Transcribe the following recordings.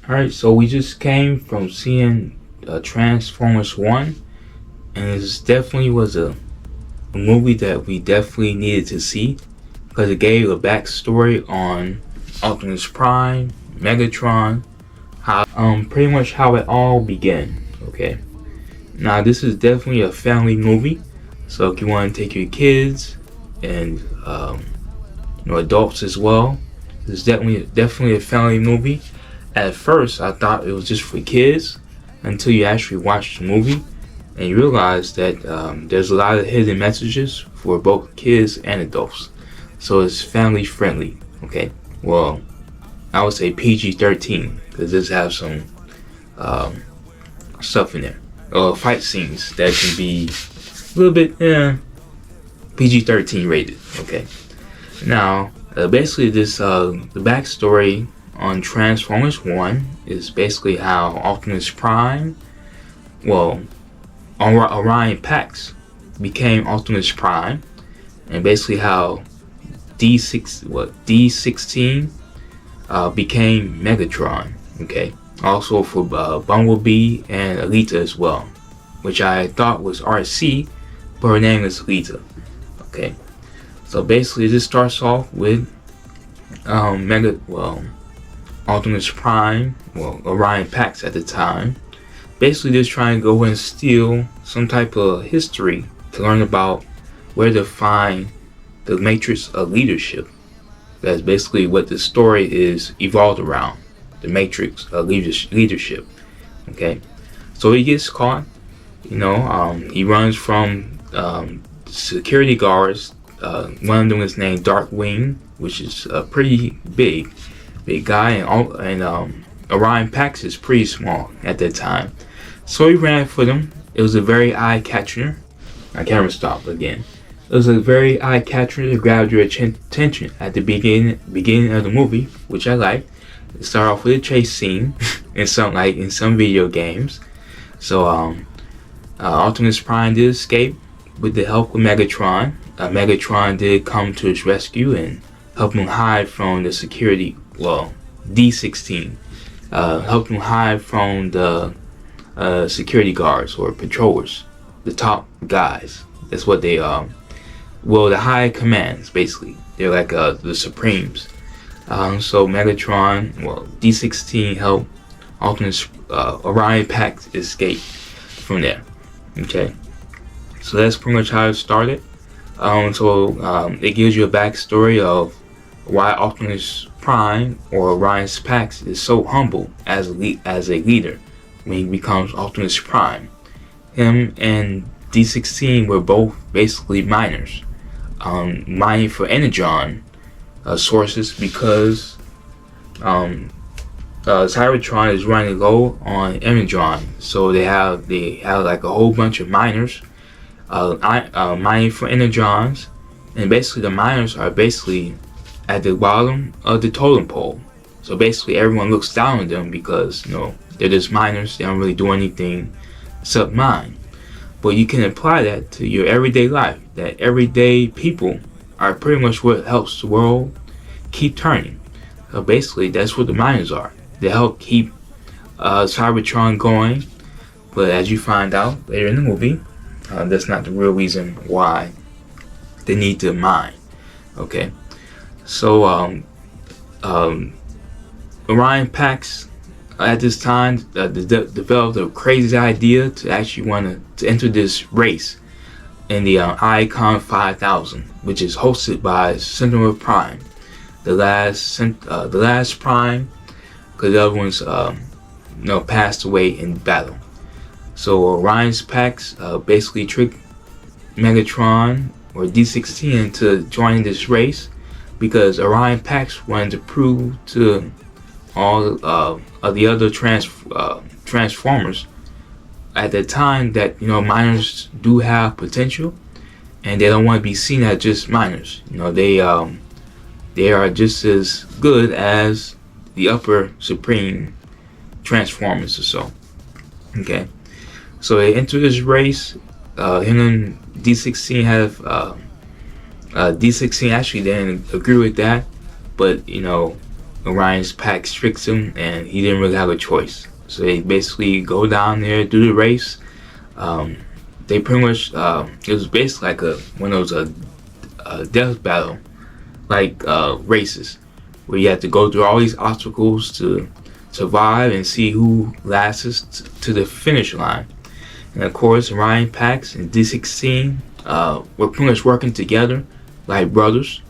Alright, so we just came from seeing Transformers 1, and it definitely was a movie that we definitely needed to see because it gave a backstory on Optimus Prime, Megatron, how pretty much how it all began. Okay, now this is definitely a family movie, so if you want to take your kids and adults as well, this is definitely a family movie. At first, I thought it was just for kids until you actually watch the movie and you realize that there's a lot of hidden messages for both kids and adults. So it's family friendly. Okay, well, I would say PG-13 because this has some stuff in there, or fight scenes that can be a little bit PG-13 rated. Okay, now basically this the backstory on Transformers 1 is basically how Optimus Prime, well, Orion Pax became Optimus Prime, and basically how D16 became Megatron. Okay, also for Bumblebee and Alita as well, which I thought was RC, but her name is Alita. Okay, so basically this starts off with Optimus Prime, well, Orion Pax at the time, basically just trying to go and steal some type of history to learn about where to find the matrix of leadership. That's basically what the story is evolved around, the matrix of leadership. Okay, so he gets caught. He runs from security guards. One of them is named Darkwing, which is pretty big guy, and Orion Pax is pretty small at that time. So he ran for them. It was a very eye-catcher. My camera stopped again. It was a very eye-catcher that grabbed your attention at the beginning of the movie, which I like. It started off with a chase scene in some video games. So Optimus Prime did escape with the help of Megatron. Megatron did come to his rescue and help him hide from the security. Well, D16 helped him hide from the security guards or patrollers, the top guys. That's what they the high commands basically. They're like the Supremes. So Megatron, D16 helped Optimus Orion Pax escape from there. Okay, so that's pretty much how it started. It gives you a backstory of why Optimus Prime or Orion Pax is so humble as a leader when he becomes Optimus Prime. Him and D16 were both basically miners, mining for Energon sources because Cybertron is running low on Energon, so they have like a whole bunch of miners mining for Energons, and basically the miners are basically at the bottom of the totem pole. So basically everyone looks down on them because they're just miners. They don't really do anything except mine. But you can apply that to your everyday life. That everyday people are pretty much what helps the world keep turning. So basically that's what the miners are. They help keep Cybertron going. But as you find out later in the movie, that's not the real reason why they need to mine. Okay. So Orion Pax at this time developed a crazy idea to actually want to enter this race in the Icon 5000, which is hosted by Sentinel Prime, the last Prime, because the other ones passed away in battle. So Orion's Pax basically tricked Megatron or D16 into joining this race, because Orion Pax wanted to prove to all of the other Transformers at that time that miners do have potential, and they don't want to be seen as just miners. They are just as good as the upper Supreme Transformers or so. Okay, so they enter this race. Him and D16 have D16 actually didn't agree with that, but Orion's Pax tricks him, and he didn't really have a choice. So they basically go down there, do the race. They pretty much it was basically like one of those death battle like races where you have to go through all these obstacles to survive and see who lasts to the finish line. And of course, Orion Pax and D16 were pretty much working together like brothers,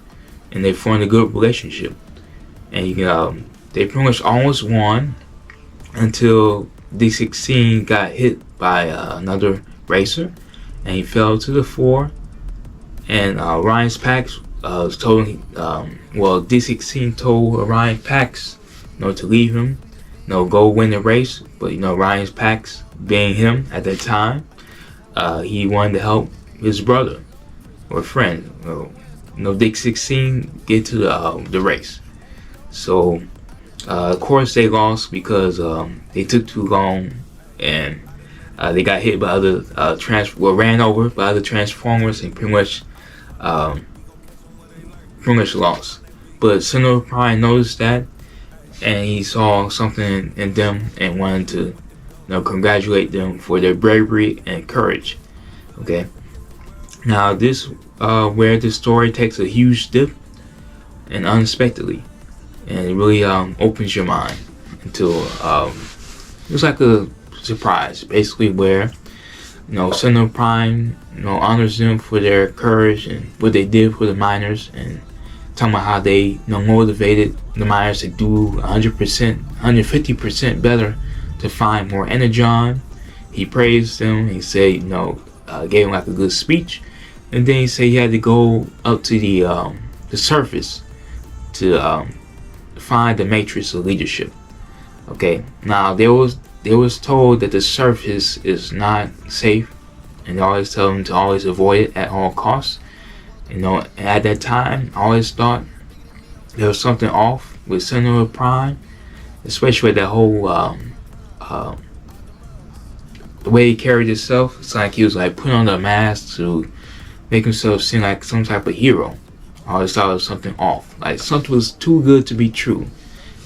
and they formed a good relationship. And they pretty much almost won until D16 got hit by another racer, and he fell to the floor. And Orion's Pax told D16 told Orion Pax, to leave him, go win the race. But Orion's Pax, being him at that time, he wanted to help his brother or friend, D16 get to the race. So of course they lost because they took too long, and they got hit by other ran over by other Transformers, and pretty much lost. But Senator Prime noticed that, and he saw something in them and wanted to congratulate them for their bravery and courage. Okay, now this where the story takes a huge dip and unexpectedly, and it really opens your mind into it was like a surprise, basically, where Senator Prime honors them for their courage and what they did for the miners, and talking about how they motivated the miners to do 100%, 150% better to find more energon. He praised them. He said, gave him like a good speech, and then he said he had to go up to the surface to find the matrix of leadership. Okay, now they was told that the surface is not safe, and they always tell them to always avoid it at all costs. At that time, I always thought there was something off with Senator Prime, especially with that whole the way he carried himself. It's like he was like putting on a mask to make himself seem like some type of hero. I always thought it was something off, like something was too good to be true.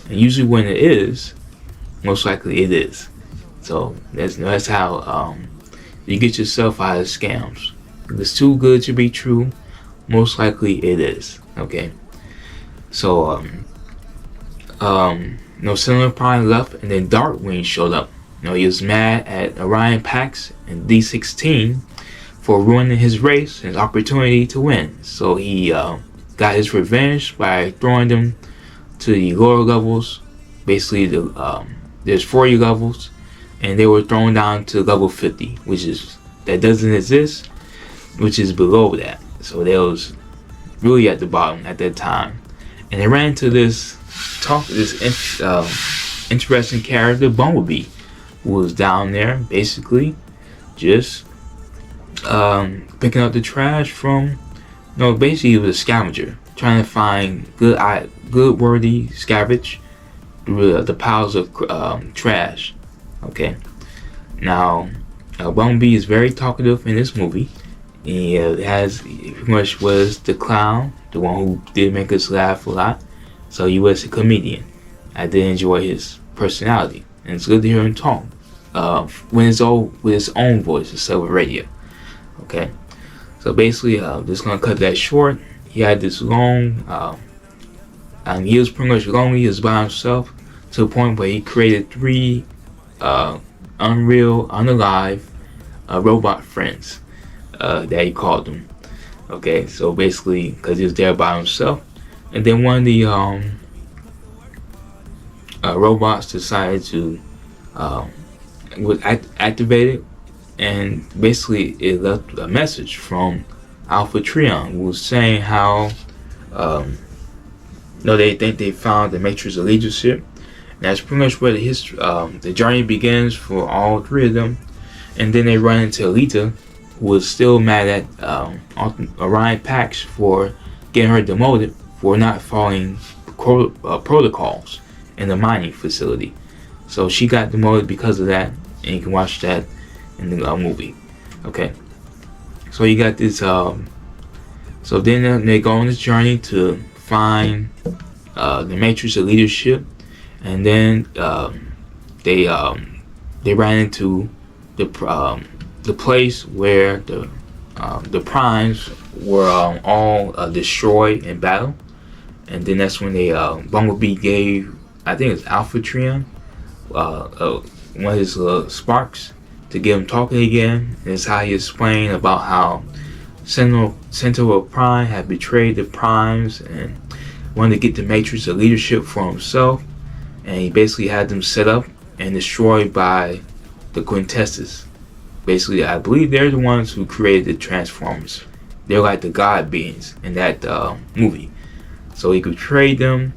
And usually when it is, most likely it is. So that's how you get yourself out of scams. If it's too good to be true, most likely it is. Okay. So Senator Prime left, and then Darkwing showed up. He was mad at Orion Pax and D16 for ruining his race and his opportunity to win. So he got his revenge by throwing them to the lower levels. Basically, there's 40 levels, and they were thrown down to level 50, that doesn't exist, which is below that. So they was really at the bottom at that time, and they ran into this interesting character, Bumblebee, who was down there basically just picking up the trash from. Basically he was a scavenger trying to find good worthy scavenge through the piles of trash. Okay, now Bumblebee is very talkative in this movie. He pretty much was the clown, the one who did make us laugh a lot. So he was a comedian. I did enjoy his personality, and it's good to hear him talk with his own voice instead of radio. Okay, so basically, just gonna cut that short. He had this long, and he was pretty much lonely. He was by himself to the point where he created 3 unalive robot friends that he called them. Okay, so basically, because he was there by himself, and then one of the robots decided to was activated, and basically it left a message from Alpha Trion, who was saying how they think they found the matrix of leadership. And that's pretty much where the journey begins for all 3 of them. And then they run into Alita, who was still mad at Orion Pax for getting her demoted for not following protocols in the mining facility. So she got demoted because of that, and you can watch that in the movie. Okay, so you got this. So then they go on this journey to find the matrix of leadership, and then they ran into the place where the primes were all destroyed in battle, and then that's when they Bumblebee gave, I think it's Alpha Trion, one of his sparks to get him talking again. And it's how he explained about how Sentinel Prime had betrayed the primes and wanted to get the matrix of leadership for himself, and he basically had them set up and destroyed by the Quintessence. Basically, I believe they're the ones who created the Transformers. They're like the god beings in that movie. So he betrayed them,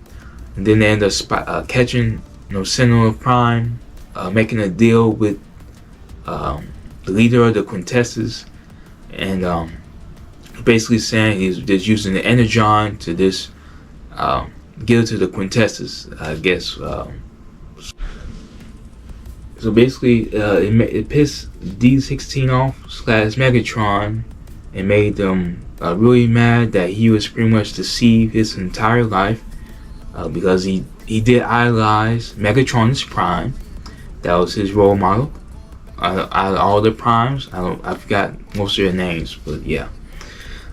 and then they end up catching, Sentinel Prime, making a deal with the leader of the Quintessence, and basically saying he's just using the Energon to this give it to the Quintessence, I guess. So basically, it pissed D16 off / Megatron and made them really mad that he was pretty much deceived his entire life, because he did idolize Megatron's Prime. That was his role model. Out of all the primes, I forgot most of their names, but yeah.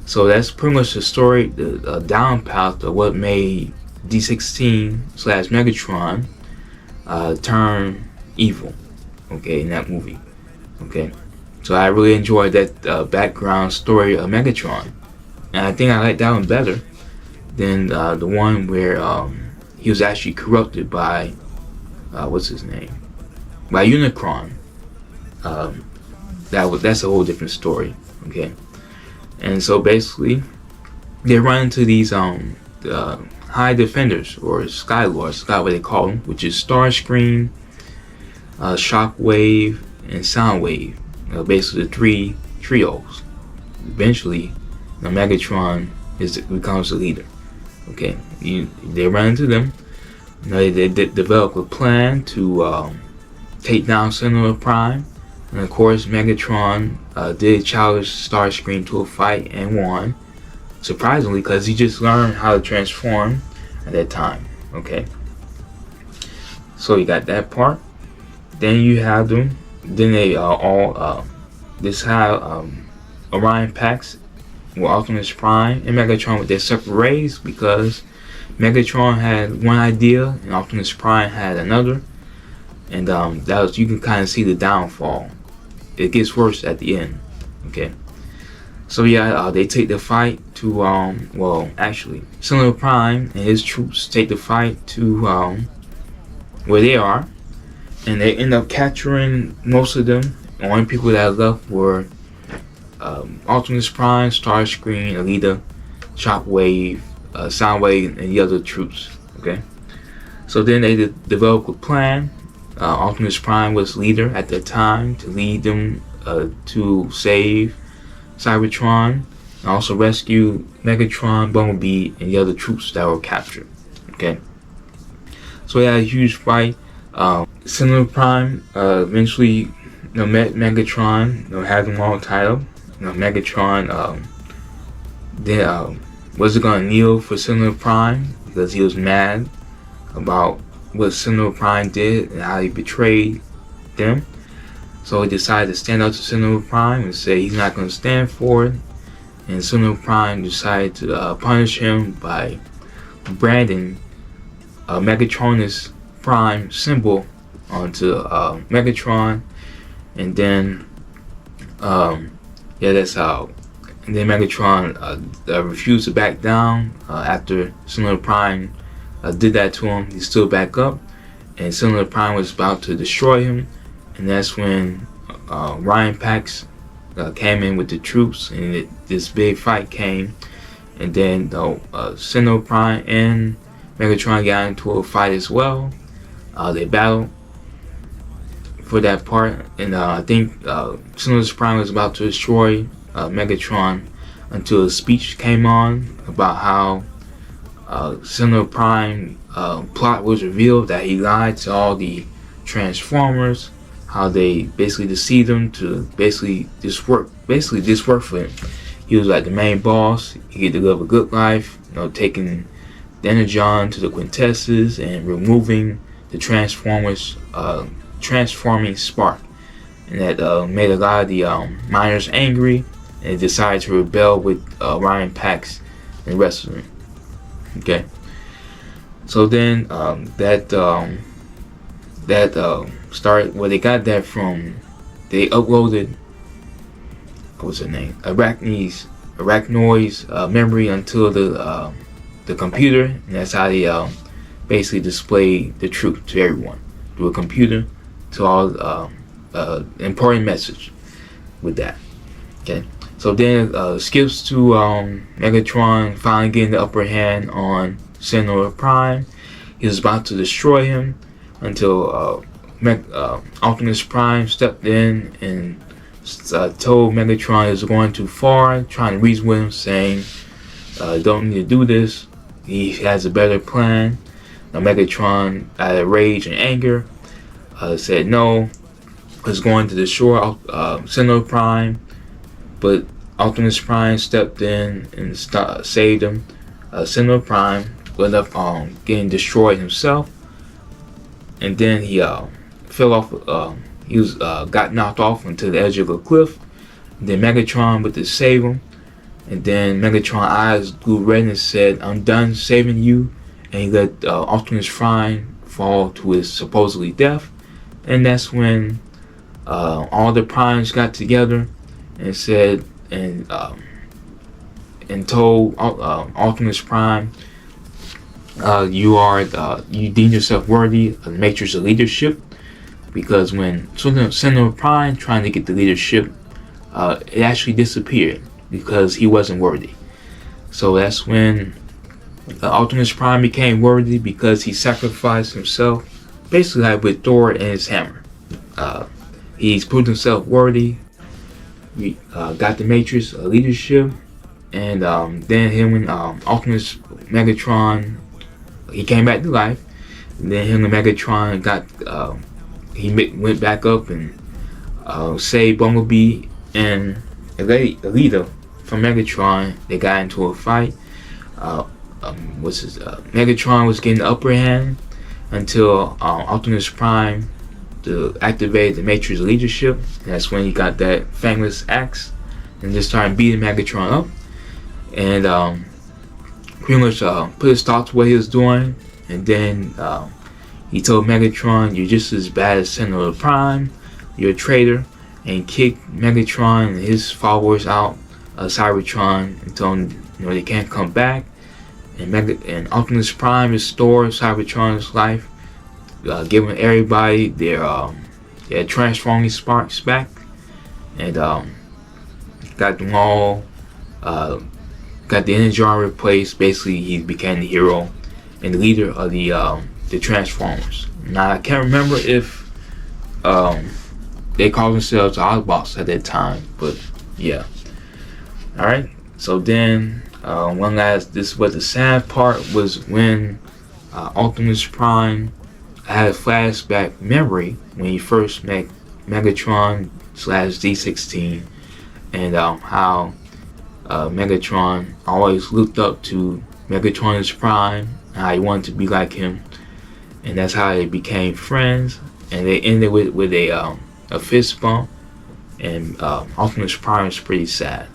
So that's pretty much the story, the down path of what made D16 / Megatron turn evil, okay, in that movie, okay. So I really enjoyed that background story of Megatron, and I think I like that one better than the one where he was actually corrupted by what's his name, by Unicron. That's a whole different story, okay. And so basically, they run into these High Defenders, or Skylords, forgot what they call them, which is Starscream, Shockwave, and Soundwave. Basically the three trios. Eventually, Megatron becomes the leader. Okay, they run into them. They develop a plan to take down Sentinel Prime. And of course, Megatron did challenge Starscream to a fight and won. Surprisingly, because he just learned how to transform at that time. Okay. So you got that part. Then you have them. Then they all this how Orion Pax with Optimus Prime and Megatron with their separate rays, because Megatron had one idea and Optimus Prime had another, and that was, you can kind of see the downfall. It gets worse at the end. Okay. So yeah, they take the fight to well, actually, Sentinel Prime and his troops take the fight to where they are, and they end up capturing most of them. The only people that left were Optimus Prime, Starscream, Alita, Shockwave, Soundwave, and the other troops. Okay. So then they develop a plan. Optimus Prime was leader at the time to lead them to save Cybertron and also rescue Megatron, Bumblebee, and the other troops that were captured. Okay. So they had a huge fight. Sentinel Prime eventually met Megatron, had them all tied up. Megatron then wasn't gonna kneel for Sentinel Prime because he was mad about what Sentinel Prime did and how he betrayed them. So he decided to stand up to Sentinel Prime and say he's not going to stand for it. And Sentinel Prime decided to punish him by branding Megatron's Prime symbol onto Megatron. And then, yeah, that's how. And then Megatron refused to back down after Sentinel Prime did that to him. He stood back up, and Sentinel Prime was about to destroy him, and that's when Orion Pax came in with the troops, and this big fight came, and then Sentinel Prime and Megatron got into a fight as well. They battled for that part, and I think Sentinel Prime was about to destroy Megatron until a speech came on about how Sentinel Prime plot was revealed, that he lied to all the Transformers, how they basically deceived him to basically just work for him. He was like the main boss. He could live a good life, taking the Energon to the Quintessence and removing the Transformers transforming spark, and that made a lot of the miners angry, and they decided to rebel with Orion Pax and the rest of them. Okay, so then that started. Well, they got that from, they uploaded, what was her name, Arachnoid's memory onto the computer, and that's how they basically display the truth to everyone through a computer, to all important message with that. Okay, so then skips to Megatron finally getting the upper hand on Sentinel Prime. He was about to destroy him until Optimus Prime stepped in and told Megatron he was going too far, trying to reason with him, saying, don't need to do this. He has a better plan. Now Megatron, out of rage and anger, said no, was going to destroy Sentinel Prime, but Optimus Prime stepped in and saved him. Sentinel Prime ended up getting destroyed himself, and then he fell off. He was got knocked off into the edge of a cliff. And then Megatron went to save him, and then Megatron's eyes grew red and said, "I'm done saving you," and he let Optimus Prime fall to his supposedly death. And that's when all the primes got together and said and told Optimus Prime, you deem yourself worthy of the Matrix of leadership, because when Sentinel Prime trying to get the leadership, it actually disappeared because he wasn't worthy. So that's when Optimus Prime became worthy, because he sacrificed himself, basically like with Thor and his hammer. He's proved himself worthy. We got the Matrix leadership, and then him and Optimus Megatron, he came back to life. And then him and Megatron got he went back up and saved Bumblebee and Alita from Megatron. They got into a fight. Megatron was getting the upper hand until Optimus Prime to activate the Matrix leadership. And that's when he got that famous axe and just started beating Megatron up, and pretty much put a stop to what he was doing. And then he told Megatron, "You're just as bad as Sentinel Prime. You're a traitor," and kicked Megatron and his followers out of Cybertron and told them, they can't come back. And Optimus Prime restored Cybertron's life, giving everybody their transforming sparks back, and got them all, got the Energon replaced. Basically, he became the hero and the leader of the Transformers. Now, I can't remember if they called themselves the Autobots at that time, but yeah. Alright, so then this was the sad part, was when Optimus Prime had a flashback memory when he first met Megatron / D16, and how Megatron always looked up to Megatron's Prime, and how he wanted to be like him, and that's how they became friends. And they ended with a fist bump, and Optimus Prime was pretty sad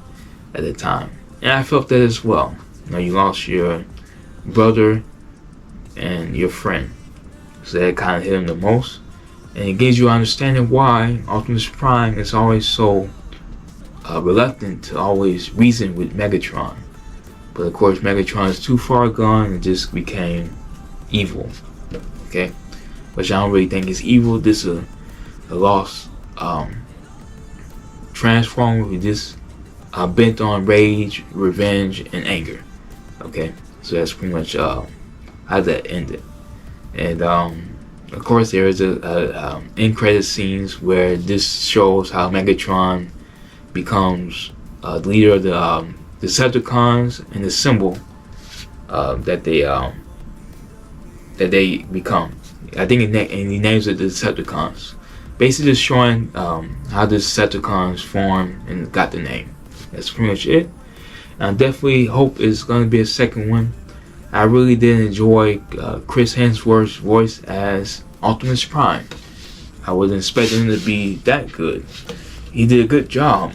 at the time, and I felt that as well. You lost your brother and your friend, so that kind of hit him the most, and it gives you an understanding why Optimus Prime is always so reluctant to always reason with Megatron. But of course, Megatron is too far gone and just became evil. Okay, which I don't really think is evil. This is a lost Transformer who just bent on rage, revenge, and anger. Okay, so that's pretty much how that ended. And of course, there is a end credit scenes where this shows how Megatron becomes the leader of the Decepticons, and the symbol that they become. I think he names it the Decepticons. Basically, just showing how the Decepticons formed and got the name. That's pretty much it. And I definitely hope it's going to be a second one. I really did enjoy Chris Hemsworth's voice as Optimus Prime. I wasn't expecting him to be that good. He did a good job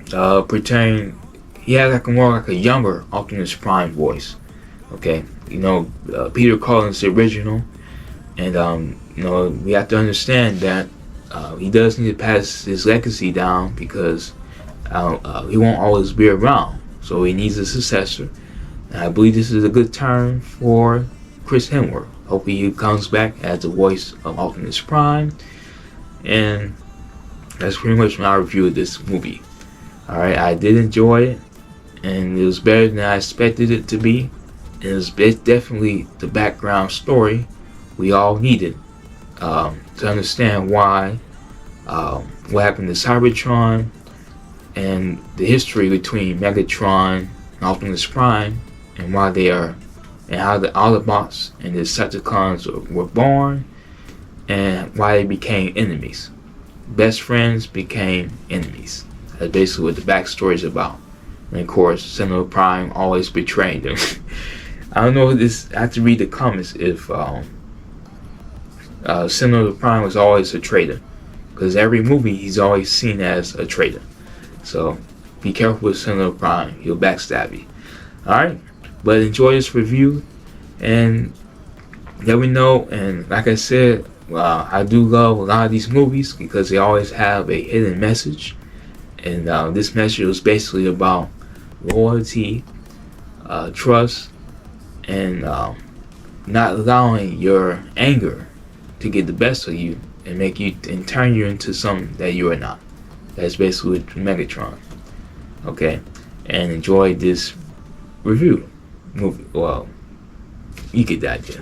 portraying. He had like more like a younger Optimus Prime voice. Okay, Peter Cullen's the original, and we have to understand that he does need to pass his legacy down because he won't always be around. So he needs a successor. And I believe this is a good turn for Chris Hemsworth. Hopefully he comes back as the voice of Optimus Prime. And that's pretty much my review of this movie. Alright, I did enjoy it. And it was better than I expected it to be. And it's definitely the background story we all needed to understand why, what happened to Cybertron, and the history between Megatron and Optimus Prime, and why they are, and how the Autobots and the Decepticons were born, and why they became enemies. Best friends became enemies. That's basically what the backstory is about. And of course, Senator Prime always betrayed them. I don't know if this. I have to read the comments if Senator Prime was always a traitor, because every movie he's always seen as a traitor. So be careful with Senator Prime. He'll backstab you. Alright? But enjoy this review. And let me know. And like I said, I do love a lot of these movies because they always have a hidden message. And this message was basically about loyalty, trust, and not allowing your anger to get the best of you and make you and turn you into something that you are not. That's basically Megatron. Okay, and enjoy this review movie. Well, you get that, yeah.